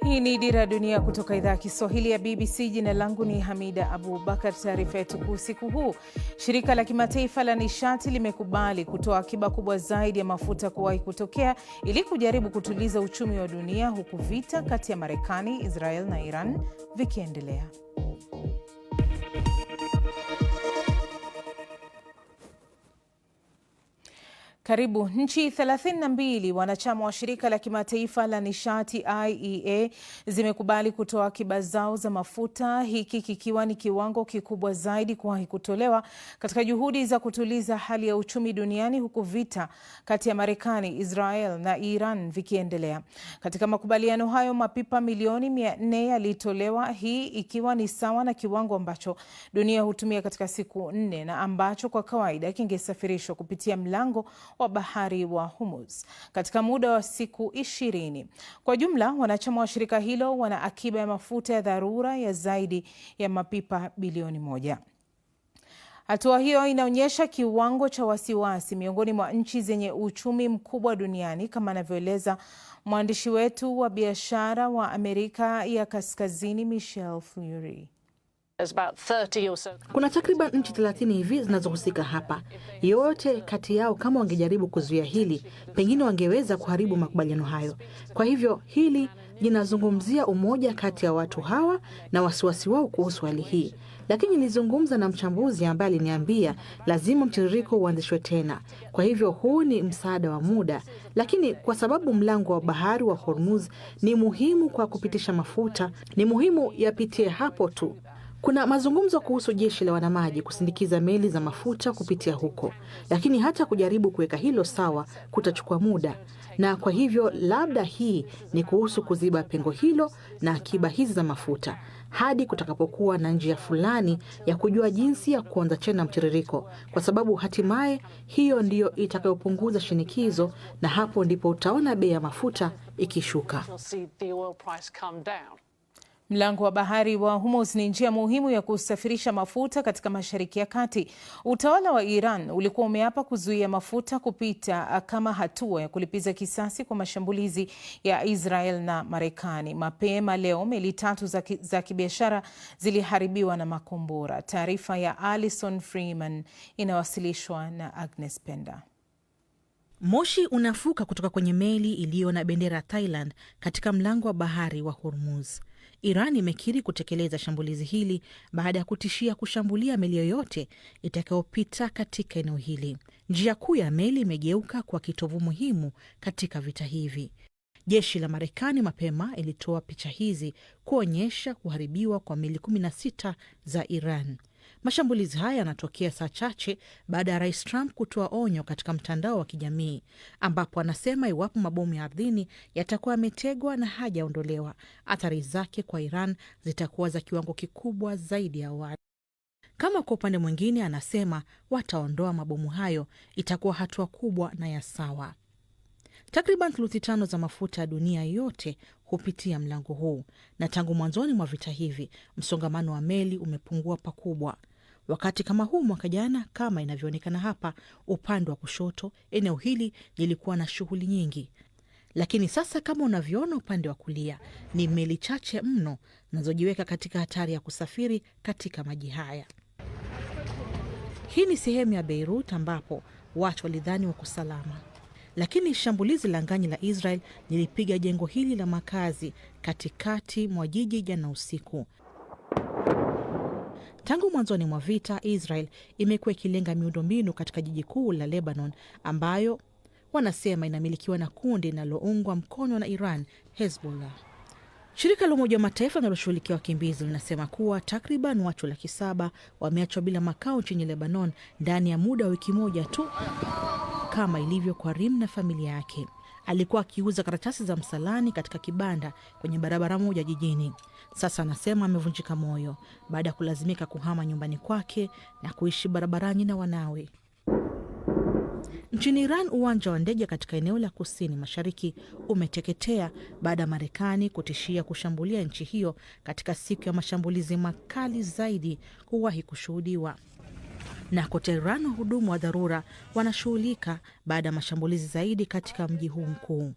Hii ni Dira ya Dunia kutoka idhaa ya Kiswahili ya BBC. Jina langu ni Hamida Abubakar. Taarifa yetu kuu usiku huu: shirika la kimataifa la nishati limekubali kutoa akiba kubwa zaidi ya mafuta kuwahi kutokea ili kujaribu kutuliza uchumi wa dunia, huku vita kati ya Marekani, Israel na Iran vikiendelea. Karibu nchi 32 wanachama wa shirika la kimataifa la nishati IEA zimekubali kutoa akiba zao za mafuta, hiki kikiwa ni kiwango kikubwa zaidi kuwahi kutolewa katika juhudi za kutuliza hali ya uchumi duniani, huku vita kati ya Marekani, Israel na Iran vikiendelea. Katika makubaliano hayo, mapipa milioni 400 yalitolewa, hii ikiwa ni sawa na kiwango ambacho dunia hutumia katika siku 4 na ambacho kwa kawaida kingesafirishwa kupitia mlango wa bahari wa Hormuz katika muda wa siku 20. Kwa jumla, wanachama wa shirika hilo wana akiba ya mafuta ya dharura ya zaidi ya mapipa bilioni 1. Hatua hiyo inaonyesha kiwango cha wasiwasi miongoni mwa nchi zenye uchumi mkubwa duniani, kama anavyoeleza mwandishi wetu wa biashara wa Amerika ya Kaskazini, Michelle Fleury. Kuna takriban nchi 30 hivi zinazohusika hapa. Yote kati yao kama wangejaribu kuzuia hili, pengine wangeweza kuharibu makubaliano hayo. Kwa hivyo hili linazungumzia umoja kati ya watu hawa na wasiwasi wao kuhusu hali hii. Lakini nilizungumza na mchambuzi ambaye aliniambia lazima mtiririko uanzishwe tena. Kwa hivyo huu ni msaada wa muda, lakini kwa sababu mlango wa bahari wa Hormuz ni muhimu kwa kupitisha mafuta, ni muhimu yapitie hapo tu. Kuna mazungumzo kuhusu jeshi la wanamaji kusindikiza meli za mafuta kupitia huko, lakini hata kujaribu kuweka hilo sawa kutachukua muda. Na kwa hivyo labda hii ni kuhusu kuziba pengo hilo na akiba hizi za mafuta hadi kutakapokuwa na njia fulani ya kujua jinsi ya kuanza tena mtiririko, kwa sababu hatimaye hiyo ndiyo itakayopunguza shinikizo, na hapo ndipo utaona bei ya mafuta ikishuka. Mlango wa bahari wa Hormuz ni njia muhimu ya kusafirisha mafuta katika Mashariki ya Kati. Utawala wa Iran ulikuwa umeapa kuzuia mafuta kupita kama hatua ya kulipiza kisasi kwa mashambulizi ya Israel na Marekani. Mapema leo meli 3 za kibiashara ziliharibiwa na makombora. Taarifa ya Alison Freeman inawasilishwa na Agnes Penda. Moshi unafuka kutoka kwenye meli iliyo na bendera Thailand katika mlango wa bahari wa Hormuz. Iran imekiri kutekeleza shambulizi hili baada ya kutishia kushambulia meli yoyote itakayopita katika eneo hili. Njia kuu ya meli imegeuka kwa kitovu muhimu katika vita hivi. Jeshi la Marekani mapema ilitoa picha hizi kuonyesha kuharibiwa kwa meli 16 za Iran. Mashambulizi haya yanatokea saa chache baada ya Rais Trump kutoa onyo katika mtandao wa kijamii, ambapo anasema iwapo mabomu ya ardhini yatakuwa yametegwa na hajaondolewa, athari zake kwa Iran zitakuwa za kiwango kikubwa zaidi ya awali. Kama kwa upande mwingine anasema wataondoa mabomu hayo, itakuwa hatua kubwa na ya sawa. Takriban thuluthi 5 za mafuta ya dunia yote hupitia mlango huu, na tangu mwanzoni mwa vita hivi msongamano wa meli umepungua pakubwa. Wakati kama huu mwaka jana, kama inavyoonekana hapa upande wa kushoto, eneo hili lilikuwa na shughuli nyingi. Lakini sasa kama unavyoona upande wa kulia, ni meli chache mno zinazojiweka katika hatari ya kusafiri katika maji haya. Hii ni sehemu ya Beirut ambapo watu walidhani wako salama. Lakini shambulizi la angani la Israel lilipiga jengo hili la makazi katikati mwa jiji jana usiku. Tangu mwanzoni mwa vita, Israel imekuwa ikilenga miundombinu katika jiji kuu la Lebanon, ambayo wanasema inamilikiwa na kundi linaloungwa mkono na Iran, Hezbollah. Shirika la Umoja wa Mataifa linaloshughulikia wakimbizi linasema kuwa takriban watu 700,000 wameachwa bila makao nchini Lebanon ndani ya muda wa wiki moja tu, kama ilivyo kwa Rim na familia yake. Alikuwa akiuza karatasi za msalani katika kibanda kwenye barabara moja jijini. Sasa anasema amevunjika moyo baada ya kulazimika kuhama nyumbani kwake na kuishi barabarani na wanawe. Nchini Iran, uwanja wa ndege katika eneo la kusini mashariki umeteketea baada ya Marekani kutishia kushambulia nchi hiyo katika siku ya mashambulizi makali zaidi kuwahi kushuhudiwa. Na kote Iran, wahudumu wa dharura wanashughulika baada ya mashambulizi zaidi katika mji huu mkuu.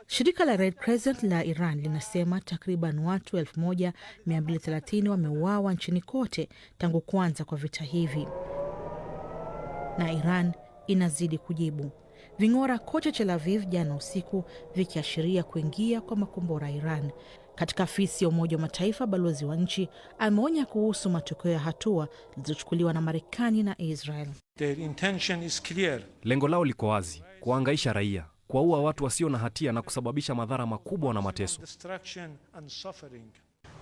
Shirika la Red Crescent la Iran linasema takriban watu 1230 wameuawa nchini kote tangu kuanza kwa vita hivi. Na Iran inazidi kujibu. Ving'ora kote Tel Aviv jana usiku vikiashiria kuingia kwa makombora Iran. Katika afisi ya Umoja wa Mataifa, balozi wa nchi ameonya kuhusu matokeo ya hatua zilizochukuliwa na Marekani na Israel. Their intention is clear. Lengo lao liko wazi: kuhangaisha raia, kuwaua watu wasio na hatia na kusababisha madhara makubwa na mateso.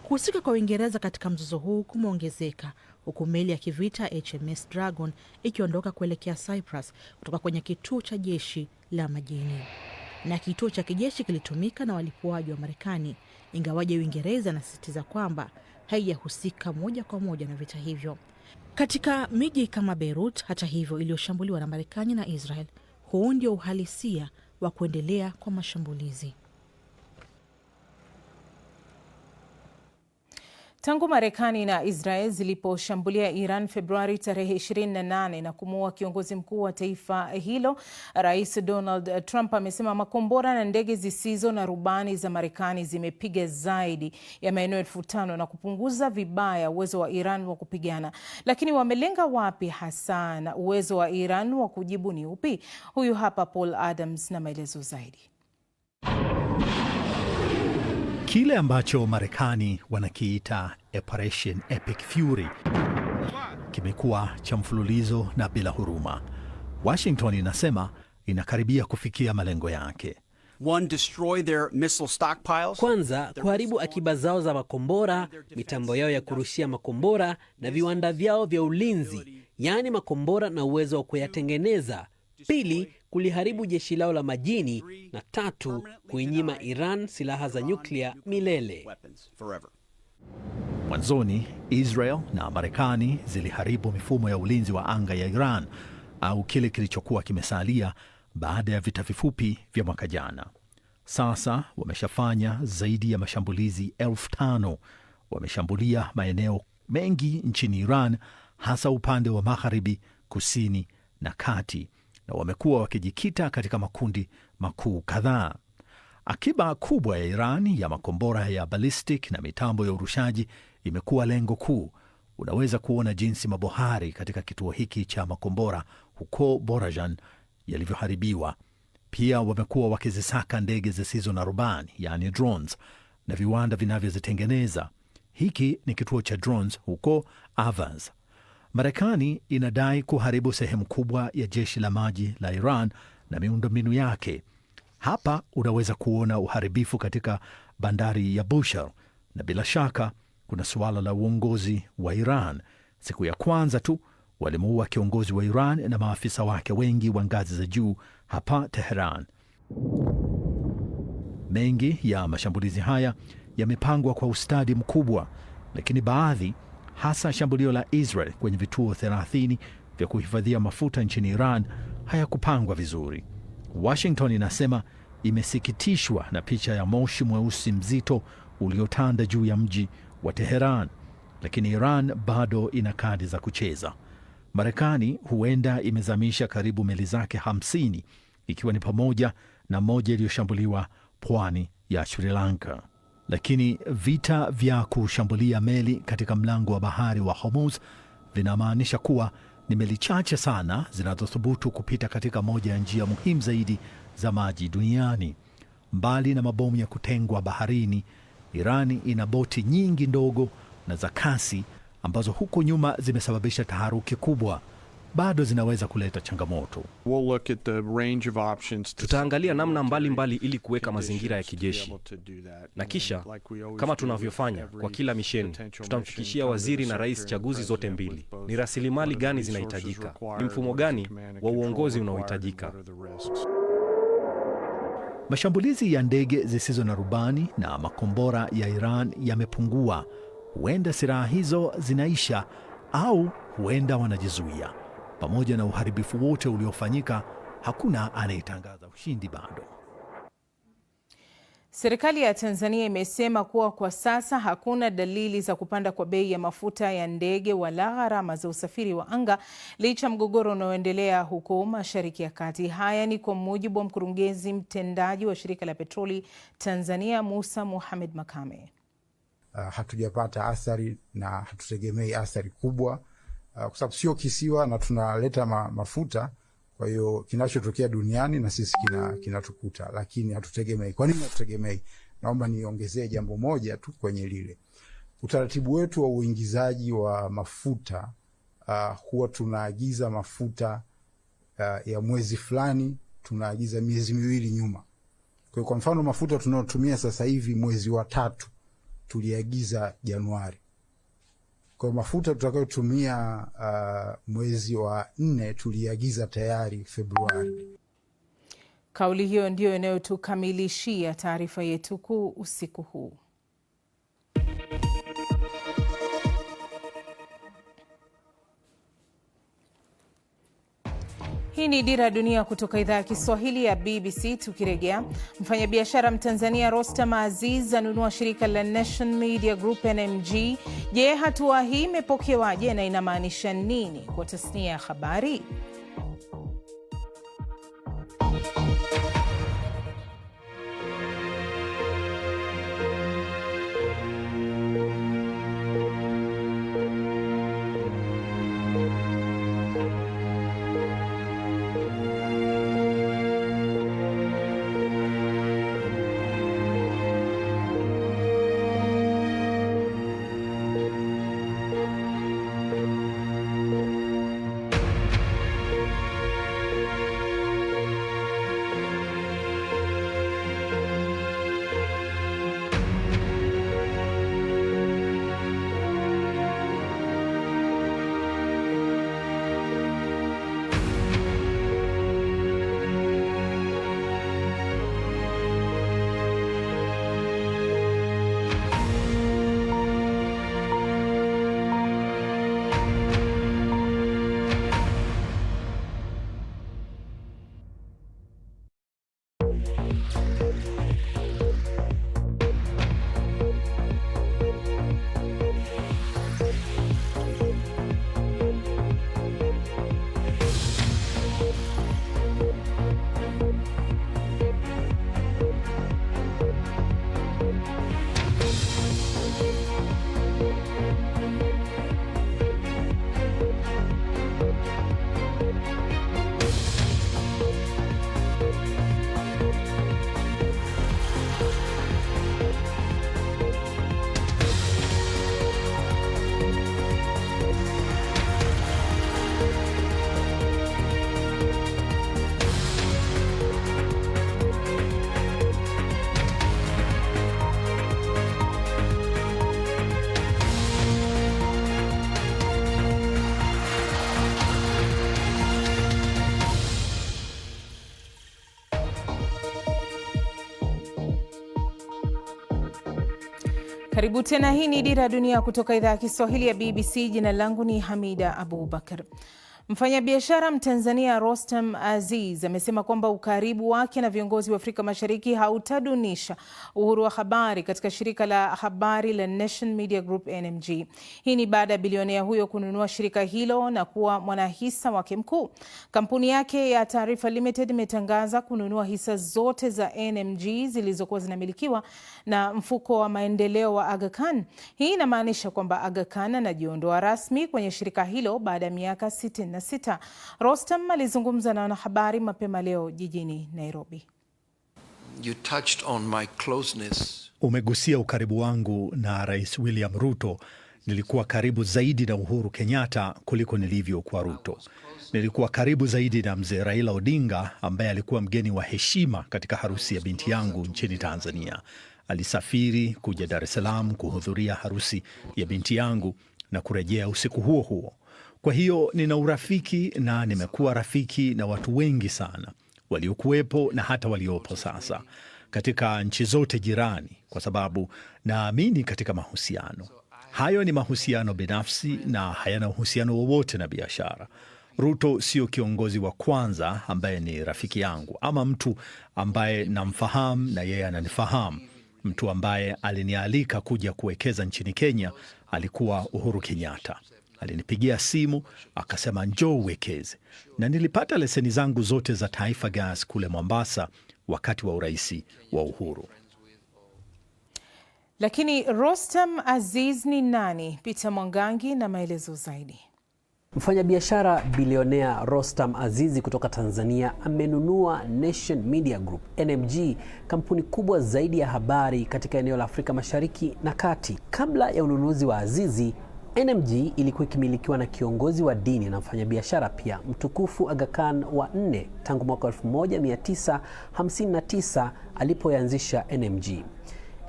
Kuhusika kwa Uingereza katika mzozo huu kumeongezeka huku meli ya kivita HMS Dragon ikiondoka kuelekea Cyprus kutoka kwenye kituo cha jeshi la majini. Na kituo cha kijeshi kilitumika na walipuaji wa Marekani, ingawaje Uingereza inasisitiza kwamba haijahusika moja kwa moja na vita hivyo. Katika miji kama Beirut, hata hivyo, iliyoshambuliwa na Marekani na Israel, huu ndio uhalisia wa kuendelea kwa mashambulizi. Tangu Marekani na Israel ziliposhambulia Iran Februari tarehe 28 na kumuua kiongozi mkuu wa taifa hilo, Rais Donald Trump amesema makombora na ndege zisizo na rubani za Marekani zimepiga zaidi ya maeneo 5,000 na kupunguza vibaya uwezo wa Iran wa kupigana. Lakini wamelenga wapi hasa na uwezo wa Iran wa kujibu ni upi? Huyu hapa Paul Adams na maelezo zaidi. Kile ambacho Marekani wanakiita Operation Epic Fury kimekuwa cha mfululizo na bila huruma. Washington inasema inakaribia kufikia malengo yake. Kwanza, kuharibu akiba zao za makombora, mitambo yao ya kurushia makombora na viwanda vyao vya ulinzi, yaani makombora na uwezo wa kuyatengeneza. Pili, kuliharibu jeshi lao la majini, na tatu, kuinyima Iran silaha za nyuklia milele. Mwanzoni, Israel na Marekani ziliharibu mifumo ya ulinzi wa anga ya Iran, au kile kilichokuwa kimesalia baada ya vita vifupi vya mwaka jana. Sasa wameshafanya zaidi ya mashambulizi 5,000. Wameshambulia maeneo mengi nchini Iran, hasa upande wa magharibi, kusini na kati, na wamekuwa wakijikita katika makundi makuu kadhaa. Akiba kubwa ya Iran ya makombora ya ballistic na mitambo ya urushaji imekuwa lengo kuu. Unaweza kuona jinsi mabohari katika kituo hiki cha makombora huko Borajan yalivyoharibiwa. Pia wamekuwa wakizisaka ndege zisizo na rubani, yani drones, na viwanda vinavyozitengeneza. Hiki ni kituo cha drones huko Avaz. Marekani inadai kuharibu sehemu kubwa ya jeshi la maji la Iran na miundombinu yake. Hapa unaweza kuona uharibifu katika bandari ya Bushehr, na bila shaka kuna suala la uongozi wa Iran. Siku ya kwanza tu walimuua kiongozi wa Iran na maafisa wake wengi wa ngazi za juu hapa Tehran. Mengi ya mashambulizi haya yamepangwa kwa ustadi mkubwa, lakini baadhi, hasa shambulio la Israel kwenye vituo 30 vya kuhifadhia mafuta nchini Iran, hayakupangwa vizuri. Washington inasema imesikitishwa na picha ya moshi mweusi mzito uliotanda juu ya mji wa Teheran, lakini Iran bado ina kadi za kucheza. Marekani huenda imezamisha karibu meli zake 50, ikiwa ni pamoja na moja iliyoshambuliwa pwani ya Sri Lanka. Lakini vita vya kushambulia meli katika mlango wa bahari wa Hormuz vinamaanisha kuwa ni meli chache sana zinazothubutu kupita katika moja ya njia muhimu zaidi za maji duniani. Mbali na mabomu ya kutengwa baharini, Irani ina boti nyingi ndogo na za kasi ambazo huko nyuma zimesababisha taharuki kubwa. Bado zinaweza kuleta changamoto. Tutaangalia namna mbalimbali ili kuweka mazingira ya kijeshi, na kisha kama tunavyofanya kwa kila misheni, tutamfikishia waziri na rais chaguzi zote mbili. Ni rasilimali gani zinahitajika? Ni mfumo gani wa uongozi unaohitajika? Mashambulizi ya ndege zisizo na rubani na makombora ya Iran yamepungua. Huenda silaha hizo zinaisha au huenda wanajizuia. Pamoja na uharibifu wote uliofanyika, hakuna anayetangaza ushindi bado. Serikali ya Tanzania imesema kuwa kwa sasa hakuna dalili za kupanda kwa bei ya mafuta ya ndege wala gharama za usafiri wa anga licha mgogoro unaoendelea huko Mashariki ya Kati. Haya ni kwa mujibu wa mkurugenzi mtendaji wa Shirika la Petroli Tanzania, Musa Mohamed Makame. Hatujapata athari na hatutegemei athari kubwa kwa sababu sio kisiwa na tunaleta mafuta. Kwa hiyo kinachotokea duniani na sisi kinatukuta, lakini hatutegemei. Kwa nini hatutegemei? Naomba niongezee jambo moja tu kwenye lile. Utaratibu wetu wa uingizaji wa mafuta huwa tunaagiza mafuta ya mwezi fulani, tunaagiza miezi miwili nyuma. Kwa mfano mafuta tunayotumia sasa hivi mwezi wa 3 tuliagiza Januari. Kwa mafuta tutakayotumia mwezi wa 4 tuliagiza tayari Februari. Kauli hiyo ndio inayotukamilishia taarifa yetu kuu usiku huu. Hii ni Dira ya Dunia kutoka idhaa ya Kiswahili ya BBC. Tukirejea, mfanyabiashara Mtanzania Rostam Aziz anunua shirika la Nation Media Group NMG. Je, hatua hii imepokewaje na inamaanisha nini kwa tasnia ya habari? Karibu tena, hii ni Dira ya Dunia kutoka idhaa ya Kiswahili ya BBC. Jina langu ni Hamida Abubakar. Mfanyabiashara Mtanzania Rostam Aziz amesema kwamba ukaribu wake na viongozi wa Afrika Mashariki hautadunisha uhuru wa habari katika shirika la habari la Nation Media Group NMG. Hii ni baada ya bilionea huyo kununua shirika hilo na kuwa mwanahisa wake mkuu. Kampuni yake ya Taarifa Limited imetangaza kununua hisa zote za NMG zilizokuwa zinamilikiwa na mfuko wa maendeleo wa Aga Khan. Hii inamaanisha kwamba Aga Khan anajiondoa rasmi kwenye shirika hilo baada ya miaka 66. Rostam alizungumza na wanahabari mapema leo jijini Nairobi. You touched on my closeness. Umegusia ukaribu wangu na Rais William Ruto. Nilikuwa karibu zaidi na Uhuru Kenyatta kuliko nilivyo kwa Ruto. Nilikuwa karibu zaidi na mzee Raila Odinga ambaye alikuwa mgeni wa heshima katika harusi ya binti yangu nchini Tanzania. Alisafiri kuja Dar es Salaam kuhudhuria harusi ya binti yangu na kurejea usiku huo huo. Kwa hiyo nina urafiki na nimekuwa rafiki na watu wengi sana. waliokuwepo na hata waliopo sasa, katika nchi zote jirani, kwa sababu naamini katika mahusiano. Hayo ni mahusiano binafsi na hayana uhusiano wowote na biashara. Ruto sio kiongozi wa kwanza ambaye ni rafiki yangu ama mtu ambaye namfahamu na yeye ananifahamu. Mtu ambaye alinialika kuja kuwekeza nchini Kenya alikuwa Uhuru Kenyatta. Alinipigia simu akasema njoo uwekeze, na nilipata leseni zangu zote za Taifa Gas kule Mombasa wakati wa uraisi wa Uhuru. Lakini Rostam Aziz ni nani? Peter Mwangangi na maelezo zaidi. Mfanyabiashara bilionea Rostam Azizi kutoka Tanzania amenunua Nation Media Group, NMG, kampuni kubwa zaidi ya habari katika eneo la Afrika Mashariki na Kati. Kabla ya ununuzi wa Azizi, NMG ilikuwa ikimilikiwa na kiongozi wa dini na mfanyabiashara pia mtukufu Aga Khan wa 4 tangu mwaka 1959 alipoanzisha NMG.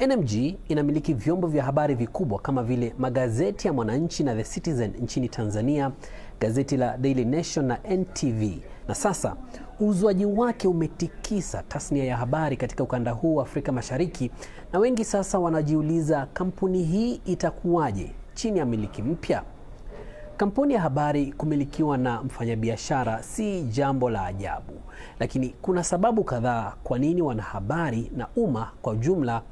NMG inamiliki vyombo vya habari vikubwa kama vile magazeti ya Mwananchi na The Citizen nchini Tanzania, gazeti la Daily Nation na NTV. Na sasa uuzwaji wake umetikisa tasnia ya habari katika ukanda huu wa Afrika Mashariki, na wengi sasa wanajiuliza kampuni hii itakuwaje chini ya miliki mpya. Kampuni ya habari kumilikiwa na mfanyabiashara si jambo la ajabu, lakini kuna sababu kadhaa kwa nini wanahabari na umma kwa jumla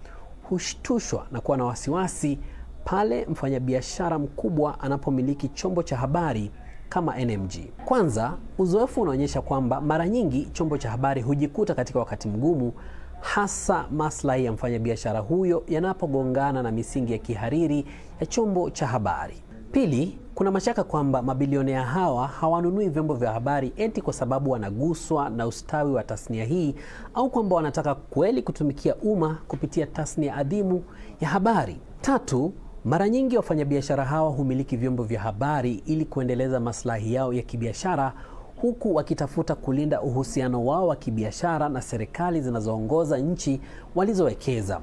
hushtushwa na kuwa na wasiwasi pale mfanyabiashara mkubwa anapomiliki chombo cha habari kama NMG. Kwanza, uzoefu unaonyesha kwamba mara nyingi chombo cha habari hujikuta katika wakati mgumu, hasa maslahi ya mfanyabiashara huyo yanapogongana na misingi ya kihariri ya chombo cha habari. Pili, kuna mashaka kwamba mabilionea hawa hawanunui vyombo vya habari eti kwa sababu wanaguswa na ustawi wa tasnia hii, au kwamba wanataka kweli kutumikia umma kupitia tasnia adhimu ya habari. Tatu, mara nyingi wafanyabiashara hawa humiliki vyombo vya habari ili kuendeleza maslahi yao ya kibiashara, huku wakitafuta kulinda uhusiano wao wa kibiashara na serikali zinazoongoza nchi walizowekeza.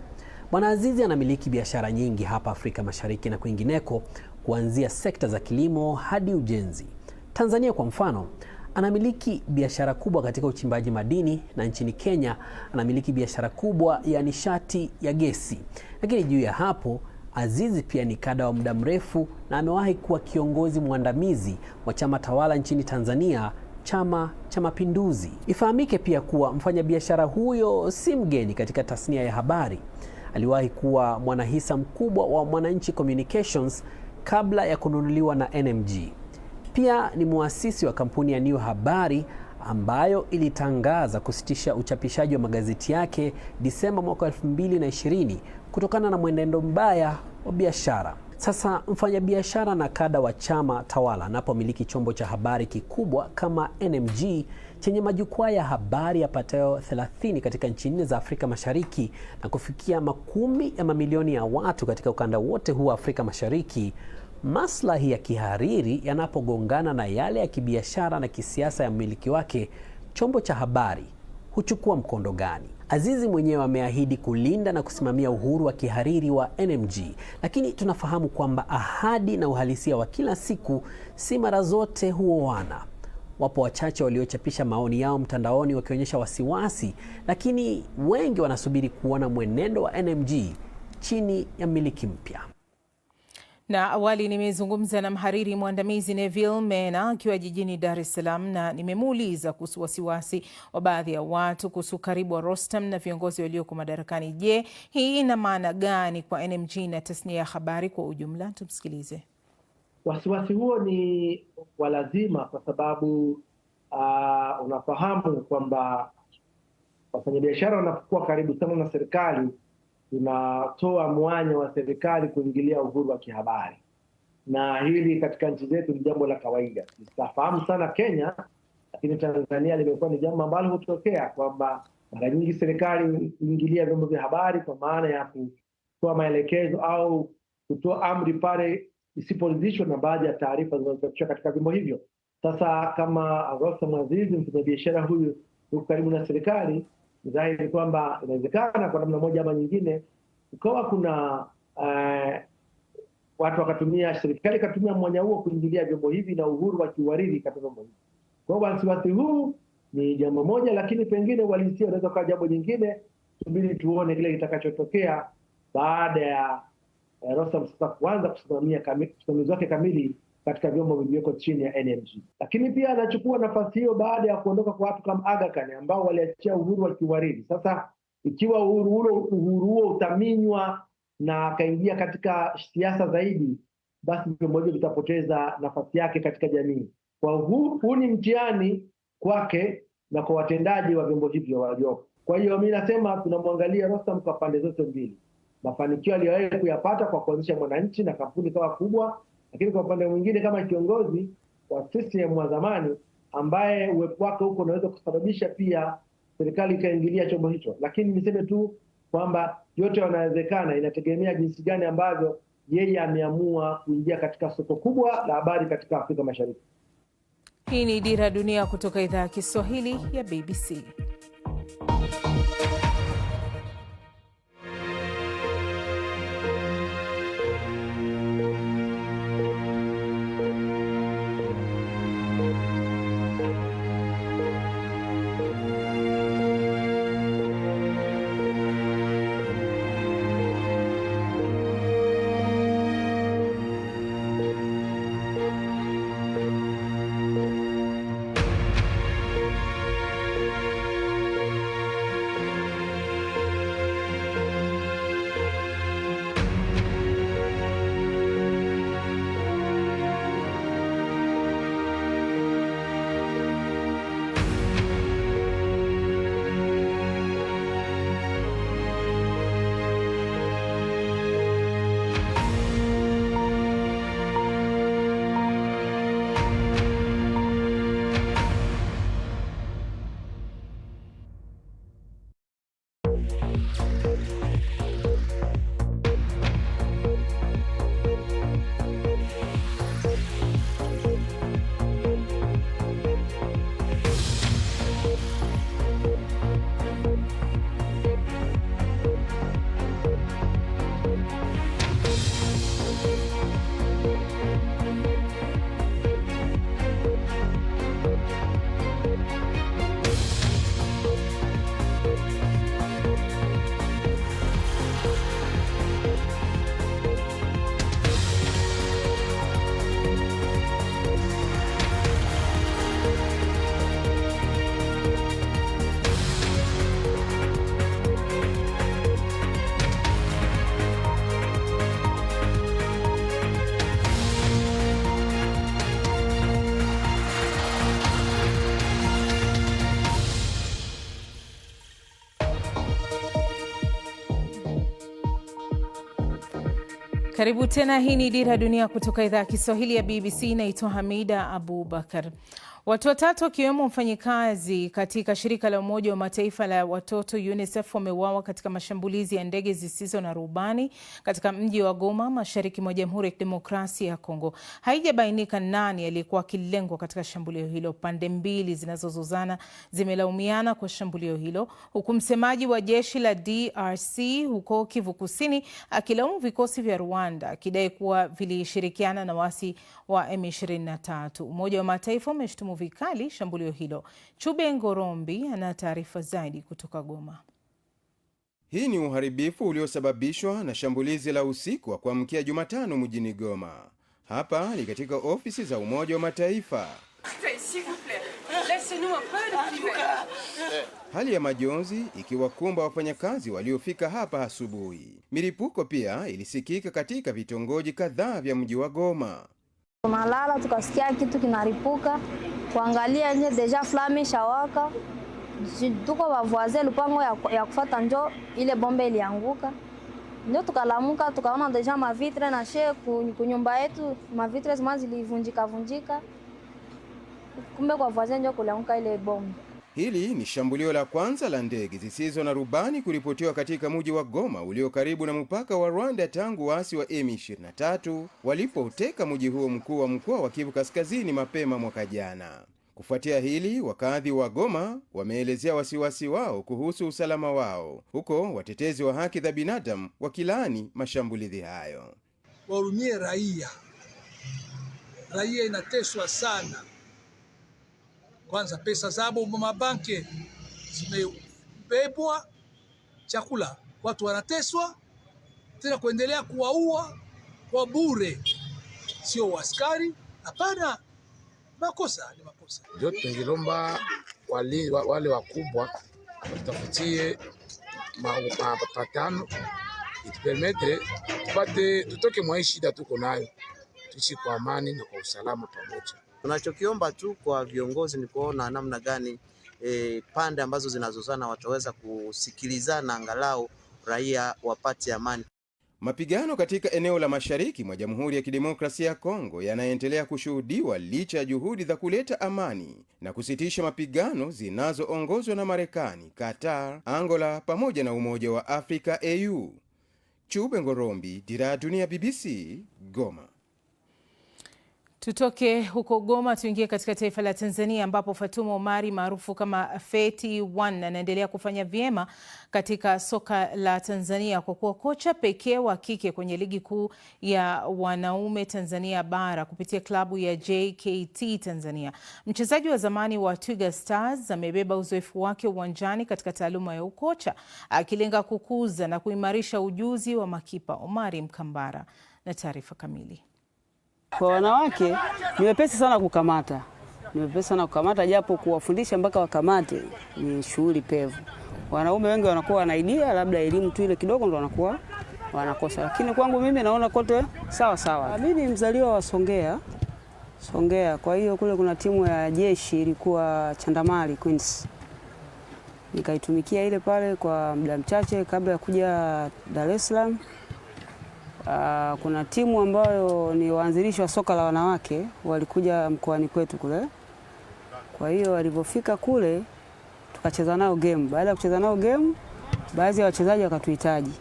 Bwana Azizi anamiliki biashara nyingi hapa Afrika Mashariki na kwingineko, kuanzia sekta za kilimo hadi ujenzi. Tanzania kwa mfano, anamiliki biashara kubwa katika uchimbaji madini, na nchini Kenya anamiliki biashara kubwa ya nishati ya gesi. Lakini juu ya hapo, Azizi pia ni kada wa muda mrefu na amewahi kuwa kiongozi mwandamizi wa chama tawala nchini Tanzania, Chama cha Mapinduzi. Ifahamike pia kuwa mfanyabiashara huyo si mgeni katika tasnia ya habari. Aliwahi kuwa mwanahisa mkubwa wa Mwananchi Communications kabla ya kununuliwa na NMG. Pia ni muasisi wa kampuni ya New Habari ambayo ilitangaza kusitisha uchapishaji wa magazeti yake Disemba mwaka 2020 kutokana na mwenendo mbaya wa biashara. Sasa mfanyabiashara na kada wa chama tawala anapomiliki chombo cha habari kikubwa kama NMG chenye majukwaa ya habari yapatayo 30 katika nchi 4 za Afrika Mashariki na kufikia makumi ya mamilioni ya watu katika ukanda wote huu wa Afrika Mashariki, maslahi ya kihariri yanapogongana na yale ya kibiashara na kisiasa ya mmiliki wake, chombo cha habari huchukua mkondo gani? Azizi mwenyewe ameahidi kulinda na kusimamia uhuru wa kihariri wa NMG, lakini tunafahamu kwamba ahadi na uhalisia wa kila siku si mara zote huoana. Wapo wachache waliochapisha maoni yao mtandaoni wakionyesha wasiwasi, lakini wengi wanasubiri kuona mwenendo wa NMG chini ya mmiliki mpya. Na awali nimezungumza na mhariri mwandamizi Neville Mena akiwa jijini Dar es Salaam, na nimemuuliza kuhusu wasiwasi wa baadhi ya watu kuhusu karibu wa Rostam na viongozi walioko madarakani. Je, hii ina maana gani kwa NMG na tasnia ya habari kwa ujumla? Tumsikilize. Wasiwasi huo ni wa lazima kwa sababu unafahamu kwamba wafanyabiashara wanapokuwa karibu sana na serikali, tunatoa mwanya wa serikali kuingilia uhuru wa kihabari, na hili katika nchi zetu ni jambo la kawaida. Tunafahamu sana Kenya, lakini Tanzania limekuwa ni jambo ambalo hutokea kwamba mara nyingi serikali huingilia vyombo vya habari kwa maana ya kutoa maelekezo au kutoa amri pale isiporidhishwa na baadhi ya taarifa zinazochapishwa katika vyombo hivyo. Sasa kama Rostam Aziz, mfanyabiashara huyu, yuko karibu na serikali, ni dhahiri kwamba inawezekana kwa namna moja ama nyingine ukawa kuna watu wakatumia, serikali ikatumia mwanya huo kuingilia vyombo hivi na uhuru wa kiuhariri katika vyombo hivi. Kwa hiyo wasiwasi huu ni jambo moja, lakini pengine uhalisia unaweza kuwa jambo jingine. Subiri tuone kile kitakachotokea baada ya Rostam sasa kuanza kusimamia usimamizi wake kamili katika vyombo vilivyoko chini ya NMG. Lakini pia anachukua nafasi hiyo baada ya kuondoka kwa watu kama Aga Khan ambao waliachia uhuru wa kiwaridi. Sasa ikiwa uhuru huo utaminywa na akaingia katika siasa zaidi, basi vyombo hivyo vitapoteza nafasi yake katika jamii. Kwa huu ni mtihani kwake na kwa watendaji wa vyombo hivyo waliopo. Kwa hiyo mimi nasema tunamwangalia Rostam kwa pande zote mbili. Mafanikio aliyowahi kuyapata kwa kuanzisha Mwananchi na kampuni kawa kubwa, lakini kwa upande mwingine kama kiongozi wa CCM wa zamani ambaye uwepo wake huko unaweza kusababisha pia serikali ikaingilia chombo hicho. Lakini niseme tu kwamba yote yanawezekana, inategemea jinsi gani ambavyo yeye ameamua kuingia katika soko kubwa la habari katika Afrika Mashariki. Hii ni Dira Dunia kutoka idhaa ya Kiswahili ya BBC. Karibu tena, hii ni Dira Dunia kutoka idhaa ya Kiswahili ya BBC. Naitwa Hamida Abubakar. Watu watatu wakiwemo mfanyikazi katika shirika la Umoja wa Mataifa la watoto UNICEF wameuawa katika mashambulizi ya ndege zisizo na rubani katika mji wa Goma, mashariki mwa Jamhuri ya Kidemokrasia ya Kongo. Haijabainika nani aliyekuwa akilengwa katika shambulio hilo. Pande mbili zinazozozana zimelaumiana kwa shambulio hilo, huku msemaji wa jeshi la DRC huko Kivu Kusini akilaumu vikosi vya Rwanda akidai kuwa vilishirikiana na waasi wa M23. Umoja wa Mataifa umeshtumu vikali shambulio hilo. Chube Ngorombi ana taarifa zaidi kutoka Goma. Hii ni uharibifu uliosababishwa na shambulizi la usiku wa kuamkia Jumatano mjini Goma. Hapa ni katika ofisi za Umoja wa Mataifa. Hali ya majonzi ikiwakumba wafanyakazi waliofika hapa asubuhi. Milipuko pia ilisikika katika vitongoji kadhaa vya mji wa Goma. Tunalala tukasikia kitu kinaripuka, kuangalia nje deja flame shawaka. Tuko wavoisin lupango ya kufuata njo ile bombe ilianguka. Ndio tukalamuka tukaona deja mavitre na she kunyumba yetu mavitre zima zilivunjika. Kumbe kwa voisin ndio kulianguka ile bombe. Hili ni shambulio la kwanza la ndege zisizo na rubani kuripotiwa katika mji wa Goma ulio karibu na mpaka wa Rwanda tangu waasi wa M23 walipoteka mji huo mkuu wa mkoa wa Kivu Kaskazini mapema mwaka jana. Kufuatia hili, wakazi wa Goma wameelezea wasiwasi wao kuhusu usalama wao, huko watetezi wa haki za binadamu wakilaani mashambulizi hayo. Wahurumie raia inateswa sana. Kwanza pesa zao mabanki zimebebwa, chakula watu wanateswa, tena kuendelea kuwaua kwa bure, sio askari. Hapana, makosa ni makosa. Ndio tungilomba wale wakubwa tutafutie mapatano itupermetre tutoke mwa shida tuko nayo, tuishi kwa amani na kwa usalama pamoja. Tunachokiomba tu kwa viongozi ni kuona namna gani pande ambazo zinazozana wataweza kusikilizana, angalau raia wapate amani. Mapigano katika eneo la mashariki mwa Jamhuri ya Kidemokrasia ya Kongo yanaendelea kushuhudiwa licha ya juhudi za kuleta amani na kusitisha mapigano zinazoongozwa na Marekani, Qatar, Angola pamoja na Umoja wa Afrika AU. Chube Ngorombi, Dira ya Dunia, BBC, Goma. Tutoke huko Goma tuingie katika taifa la Tanzania ambapo Fatuma Omari maarufu kama Feti One anaendelea kufanya vyema katika soka la Tanzania kwa kuwa kocha pekee wa kike kwenye ligi kuu ya wanaume Tanzania bara kupitia klabu ya JKT Tanzania. Mchezaji wa zamani wa Twiga Stars amebeba uzoefu wake uwanjani katika taaluma ya ukocha akilenga kukuza na kuimarisha ujuzi wa makipa. Omari Mkambara na taarifa kamili. Kwa wanawake ni wepesi sana kukamata, japo kuwafundisha mpaka wakamate ni shughuli pevu. Wanaume wengi wanakuwa wana idea, labda elimu tu ile kidogo ndo wanakuwa wanakosa, lakini kwangu mimi naona kote sawa sawa. Mimi ni mzaliwa wa Songea, kwa hiyo kule kuna timu ya jeshi ilikuwa Chandamali Queens. Nikaitumikia ile pale kwa muda mchache kabla ya kuja Dar es Salaam. Kuna timu ambayo ni waanzilishi wa soka la wanawake walikuja mkoani kwetu kule. Kwa hiyo walipofika kule tukacheza nao game. Baada ya kucheza nao game, baadhi ya wachezaji wakatuhitaji.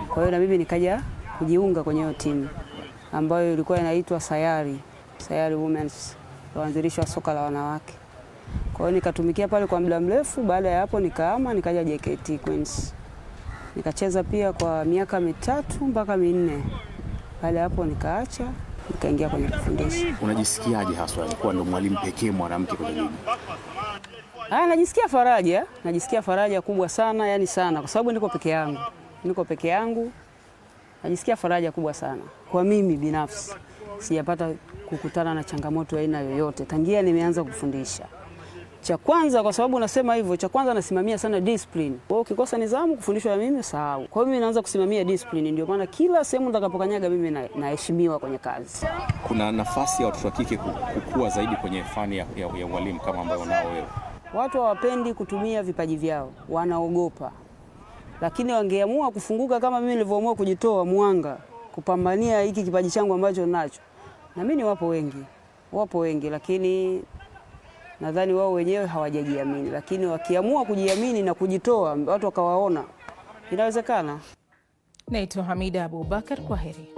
Kwa hiyo na mimi nikaja kujiunga kwenye hiyo timu ambayo ilikuwa inaitwa Sayari Women's, waanzilishi wa soka la wanawake. Kwa hiyo nikatumikia pale kwa muda mrefu. Baada ya hapo nikahama nikaja JKT Queens. Nikacheza pia kwa miaka 3 mpaka 4. Baada ya hapo nikaacha, nikaingia kwenye kufundisha. Unajisikiaje haswa alikuwa ndo mwalimu pekee mwanamke kwenye ligi? Najisikia faraja kubwa sana, yani sana, kwa sababu niko peke yangu. Najisikia faraja kubwa sana. Kwa mimi binafsi sijapata kukutana na changamoto aina yoyote tangia nimeanza kufundisha. Cha kwanza, kwa sababu nasema hivyo, cha kwanza nasimamia sana discipline. Kwa hiyo ukikosa nidhamu kufundishwa na mimi sahau. Kwa hiyo mimi naanza kusimamia discipline, ndio maana kila sehemu nitakapokanyaga mimi naheshimiwa kwenye kazi. Kuna nafasi ya watoto wa kike kukua zaidi kwenye fani ya ualimu kama ambayo unao wewe? Watu hawapendi kutumia vipaji vyao, wanaogopa. Lakini wangeamua kufunguka kama mimi nilivyoamua kujitoa mwanga, kupambania hiki kipaji changu ambacho ninacho. Na mimi wapo wengi, lakini nadhani wao wenyewe hawajajiamini, lakini wakiamua kujiamini na kujitoa, watu wakawaona, inawezekana. Naitwa Hamida Abubakar, kwa heri.